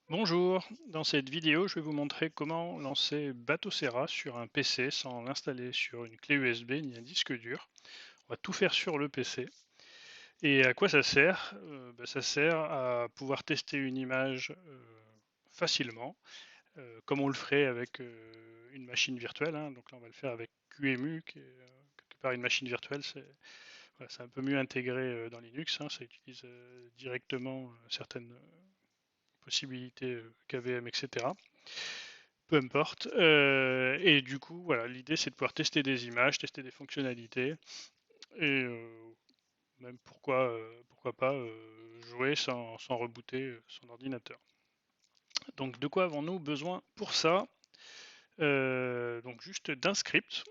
Bonjour, dans cette vidéo je vais vous montrer comment lancer Batocera sur un PC sans l'installer sur une clé USB ni un disque dur. On va tout faire sur le PC. Et à quoi ça sert? Ça sert à pouvoir tester une image facilement, comme on le ferait avec une machine virtuelle, hein. Donc là on va le faire avec QEMU, qui est quelque part une machine virtuelle. C'est voilà, un peu mieux intégré dans Linux, hein. Ça utilise directement certaines possibilités KVM, etc. Peu importe. Et du coup, voilà, l'idée c'est de pouvoir tester des images, tester des fonctionnalités, et même pourquoi pas jouer sans rebooter son ordinateur. Donc de quoi avons-nous besoin pour ça? Donc juste d'un script.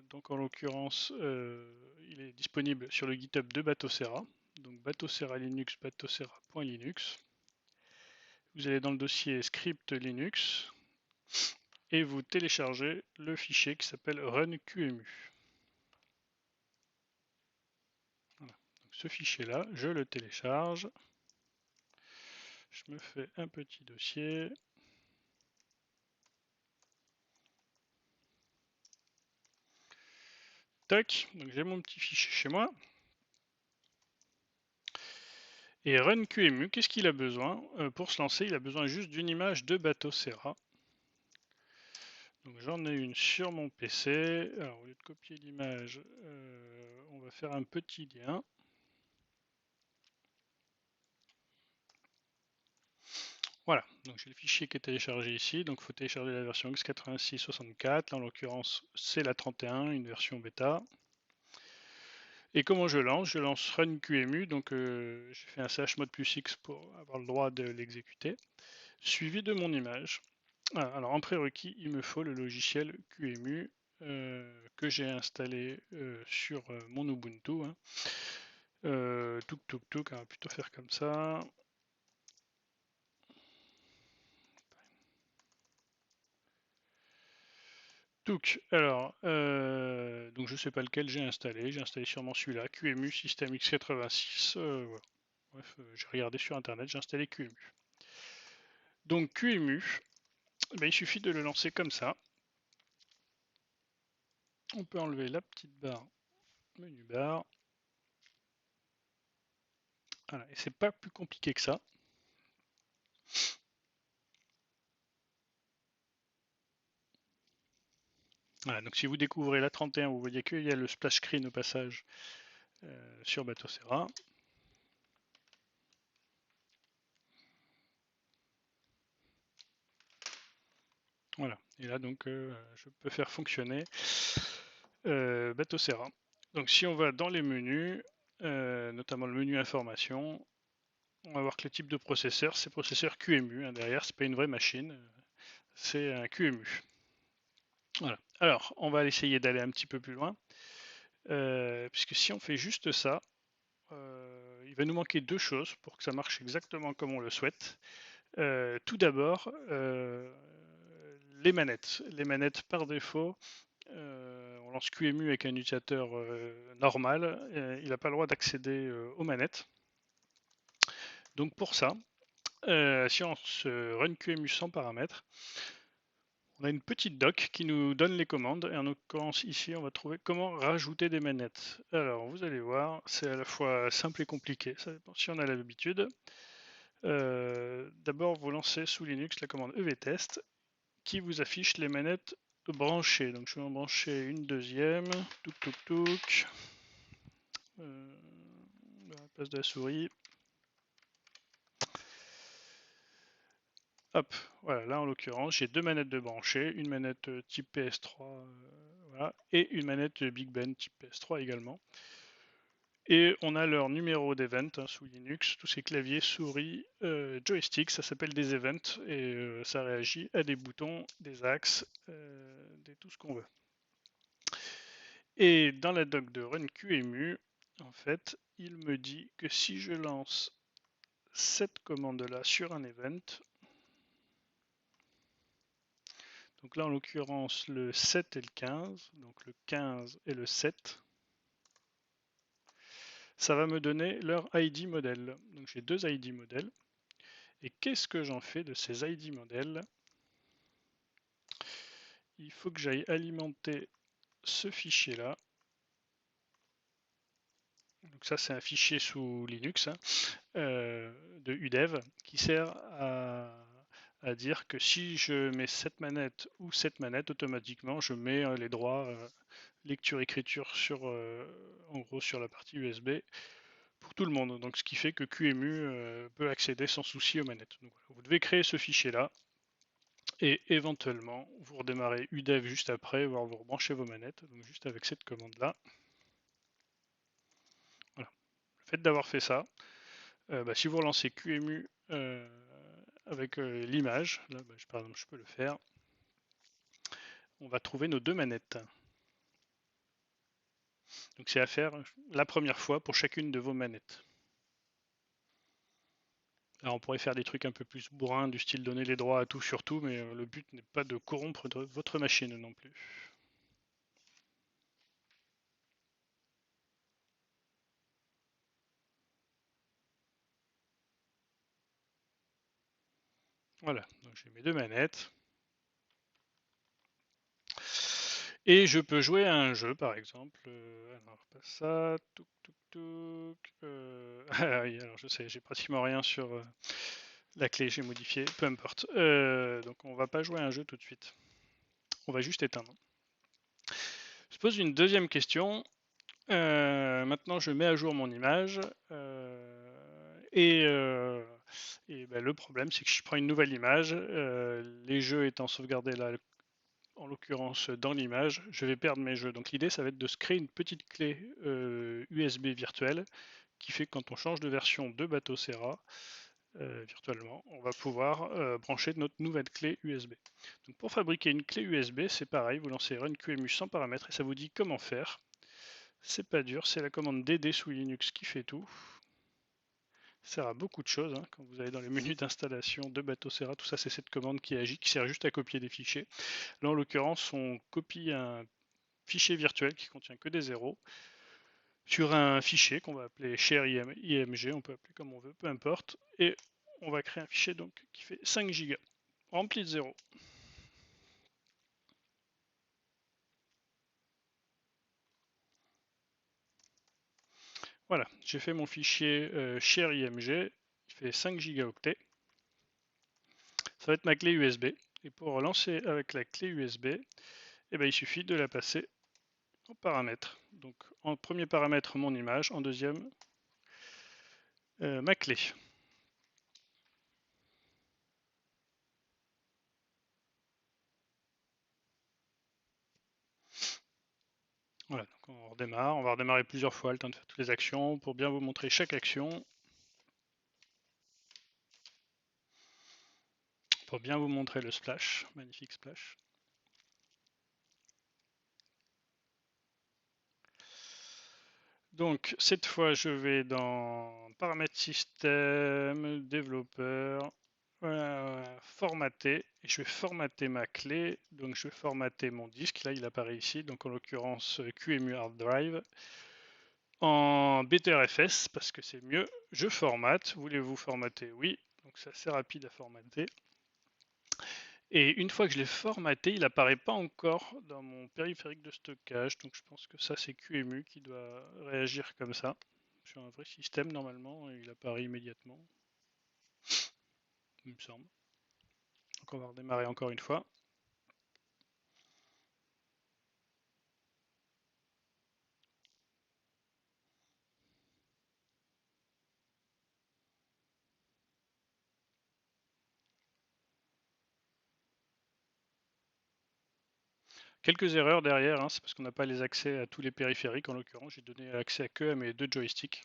Donc en l'occurrence, il est disponible sur le GitHub de Batocera. Donc Batocera Linux, batocera.linux. Vous allez dans le dossier script Linux et vous téléchargez le fichier qui s'appelle runqmu. Voilà. Donc ce fichier-là, je le télécharge. Je me fais un petit dossier. Tac, donc j'ai mon petit fichier chez moi. Et runqmu, qu'est-ce qu'il a besoin? Pour se lancer, il a besoin juste d'une image de Batocera. Donc j'en ai une sur mon PC. Alors au lieu de copier l'image, on va faire un petit lien. Voilà, donc j'ai le fichier qui est téléchargé ici, donc il faut télécharger la version x86-64, en l'occurrence c'est la 31, une version bêta. Et comment je lance? Je lance runqmu, donc j'ai fait un chmod plus x pour avoir le droit de l'exécuter, suivi de mon image. Alors en prérequis, il me faut le logiciel QEMU que j'ai installé sur mon Ubuntu, hein. On va plutôt faire comme ça. Alors, donc je sais pas lequel j'ai installé sûrement celui-là, QEMU System x86, voilà. Bref, j'ai regardé sur internet, j'ai installé QEMU. Donc QEMU, ben, il suffit de le lancer comme ça. On peut enlever la petite barre, menu bar. Voilà, et c'est pas plus compliqué que ça. Voilà, donc si vous découvrez la 31, vous voyez qu'il y a le splash screen au passage sur Batocera. Voilà, et là donc je peux faire fonctionner Batocera. Donc si on va dans les menus, notamment le menu information, on va voir que le type de processeur, c'est processeur QEMU, hein, derrière, c'est pas une vraie machine, c'est un QEMU. Voilà. Alors, on va essayer d'aller un petit peu plus loin, puisque si on fait juste ça, il va nous manquer deux choses pour que ça marche exactement comme on le souhaite. Tout d'abord, les manettes. Les manettes par défaut, on lance QEMU avec un utilisateur normal, il n'a pas le droit d'accéder aux manettes. Donc pour ça, si on se run QEMU sans paramètres, on a une petite doc qui nous donne les commandes, et en l'occurrence ici on va trouver comment rajouter des manettes. Alors vous allez voir, c'est à la fois simple et compliqué, ça dépend si on a l'habitude. D'abord vous lancez sous Linux la commande evtest qui vous affiche les manettes branchées. Donc je vais en brancher une deuxième, touk, à la place de la souris. Hop, voilà, là en l'occurrence, j'ai deux manettes de brancher, une manette type PS3 voilà, et une manette Big Ben type PS3 également. Et on a leur numéro d'event hein, sous Linux, tous ces claviers, souris, joystick, ça s'appelle des events et ça réagit à des boutons, des axes, tout ce qu'on veut. Et dans la doc de runqmu, en fait, il me dit que si je lance cette commande-là sur un event, donc là en l'occurrence le 7 et le 15, donc le 15 et le 7, ça va me donner leur ID modèle. Donc j'ai deux ID modèles. Et qu'est-ce que j'en fais de ces ID modèles? Il faut que j'aille alimenter ce fichier-là. Donc ça, c'est un fichier sous Linux hein, de UDEV qui sert à dire que si je mets cette manette ou cette manette, automatiquement, je mets les droits lecture-écriture sur, en gros, sur la partie USB pour tout le monde. Donc ce qui fait que QEMU peut accéder sans souci aux manettes. Donc, voilà, vous devez créer ce fichier-là et éventuellement vous redémarrez UDEV juste après, voire vous rebranchez vos manettes, donc juste avec cette commande-là. Voilà. Le fait d'avoir fait ça, si vous relancez QEMU avec l'image, là par exemple je peux le faire, on va trouver nos deux manettes. Donc c'est à faire la première fois pour chacune de vos manettes. Alors on pourrait faire des trucs un peu plus bourrins, du style donner les droits à tout sur tout, mais le but n'est pas de corrompre votre machine non plus. Voilà, donc j'ai mes deux manettes. Et je peux jouer à un jeu par exemple. Alors pas ça, touc touc touc. Ah oui, alors je sais, j'ai pratiquement rien sur la clé, j'ai modifié, peu importe. Donc on va pas jouer à un jeu tout de suite. On va juste éteindre. Je pose une deuxième question. Maintenant, je mets à jour mon image. Le problème, c'est que je prends une nouvelle image. Les jeux étant sauvegardés là, en l'occurrence dans l'image, je vais perdre mes jeux. Donc l'idée, ça va être de se créer une petite clé USB virtuelle qui fait que quand on change de version de Batocera, virtuellement, on va pouvoir brancher notre nouvelle clé USB. Donc pour fabriquer une clé USB, c'est pareil, vous lancez Run QEMU sans paramètres et ça vous dit comment faire. C'est pas dur, c'est la commande DD sous Linux qui fait tout. Ça sert à beaucoup de choses. Hein. Quand vous allez dans les menus d'installation de Batocera, tout ça, c'est cette commande qui agit, qui sert juste à copier des fichiers. Là, en l'occurrence, on copie un fichier virtuel qui contient que des zéros sur un fichier qu'on va appeler share IMG, on peut appeler comme on veut, peu importe. Et on va créer un fichier donc qui fait 5 Go, rempli de zéros. Voilà, j'ai fait mon fichier share IMG, qui fait 5 gigaoctets. Ça va être ma clé USB. Et pour lancer avec la clé USB, il suffit de la passer en paramètres. Donc en premier paramètre, mon image. En deuxième, ma clé. Voilà, donc on redémarre. On va redémarrer plusieurs fois, le temps de faire toutes les actions. Pour bien vous montrer chaque action, pour bien vous montrer le splash, magnifique splash. Donc cette fois, je vais dans paramètres système, développeur, formater. Et je vais formater ma clé. Donc je vais formater mon disque. Là, il apparaît ici. Donc en l'occurrence QEMU Hard Drive. En BTRFS parce que c'est mieux. Je formate. Voulez-vous formater? Oui. Donc c'est assez rapide à formater. Et une fois que je l'ai formaté, il n'apparaît pas encore dans mon périphérique de stockage. Donc je pense que ça, c'est QEMU qui doit réagir comme ça. Sur un vrai système, normalement, il apparaît immédiatement. Il me semble. Donc on va redémarrer encore une fois. Quelques erreurs derrière, hein, c'est parce qu'on n'a pas les accès à tous les périphériques. En l'occurrence, j'ai donné accès que à mes deux joysticks.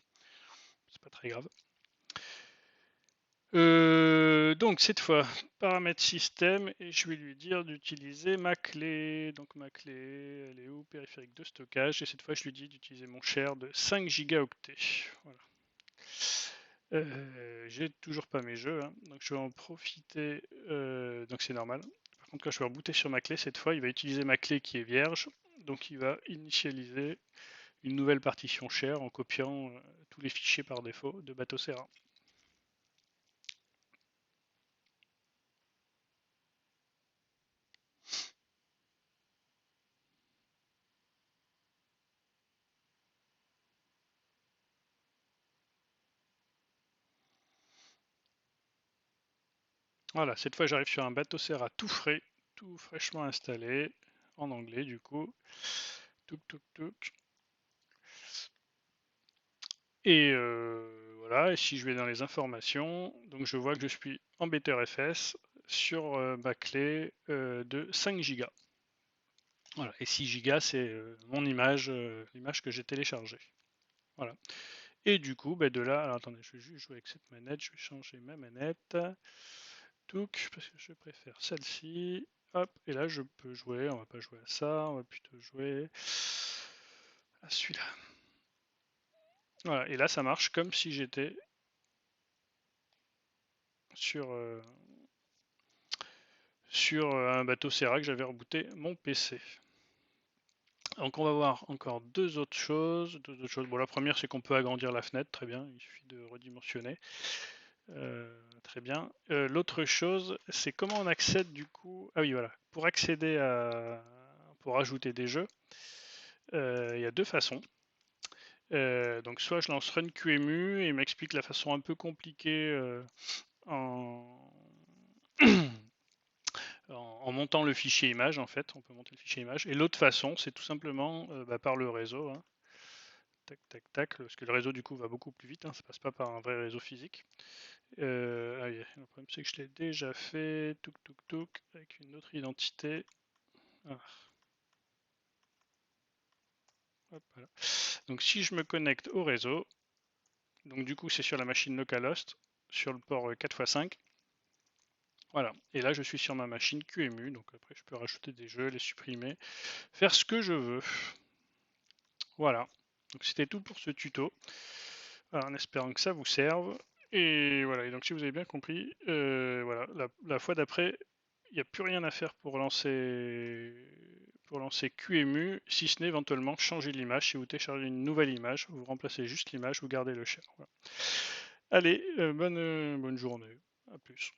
C'est pas très grave. Donc cette fois, paramètres système, et je vais lui dire d'utiliser ma clé. Donc ma clé, elle est où? Périphérique de stockage. Et cette fois, je lui dis d'utiliser mon share de 5 gigaoctets. Voilà. J'ai toujours pas mes jeux, hein, donc je vais en profiter. Donc c'est normal. Par contre, quand je vais rebooter sur ma clé, cette fois, il va utiliser ma clé qui est vierge. Donc il va initialiser une nouvelle partition share en copiant tous les fichiers par défaut de Batocera. Voilà, cette fois j'arrive sur un bateau Serra tout frais, tout fraîchement installé, en anglais du coup. Touk touk touk. Et voilà, et si je vais dans les informations, donc je vois que je suis en BetterFS sur ma clé de 5 Go. Voilà, et 6 Go c'est mon image, l'image que j'ai téléchargée. Voilà. Et du coup, bah, de là, alors attendez, je vais juste jouer avec cette manette, je vais changer ma manette. Touk, parce que je préfère celle-ci. Hop, et là je peux jouer, on va pas jouer à ça, on va plutôt jouer à celui-là. Voilà, et là ça marche comme si j'étais sur, un bateau Serra que j'avais rebooté mon PC. Donc on va voir encore deux autres choses. Bon, la première c'est qu'on peut agrandir la fenêtre, très bien, il suffit de redimensionner. Très bien. L'autre chose, c'est comment on accède du coup. Ah oui, voilà. Pour accéder à. Pour ajouter des jeux, il y a deux façons. Donc, soit je lance Run QEMU et il m'explique la façon un peu compliquée en... en montant le fichier image, en fait. On peut monter le fichier image. Et l'autre façon, c'est tout simplement par le réseau. Hein. Tac, tac, tac. Parce que le réseau, du coup, va beaucoup plus vite. Hein. Ça passe pas par un vrai réseau physique. Ah oui, le problème c'est que je l'ai déjà fait, touk touk touk, avec une autre identité. Ah, hop, voilà. Donc si je me connecte au réseau, donc du coup c'est sur la machine localhost, sur le port 4x5. Voilà, et là je suis sur ma machine QEMU, donc après je peux rajouter des jeux, les supprimer, faire ce que je veux. Voilà, donc c'était tout pour ce tuto, alors, en espérant que ça vous serve. Et voilà, et donc si vous avez bien compris, voilà, la fois d'après, il n'y a plus rien à faire pour lancer QEMU, si ce n'est éventuellement changer l'image. Si vous téléchargez une nouvelle image, vous remplacez juste l'image, vous gardez le share. Voilà. Allez, bonne journée, à plus.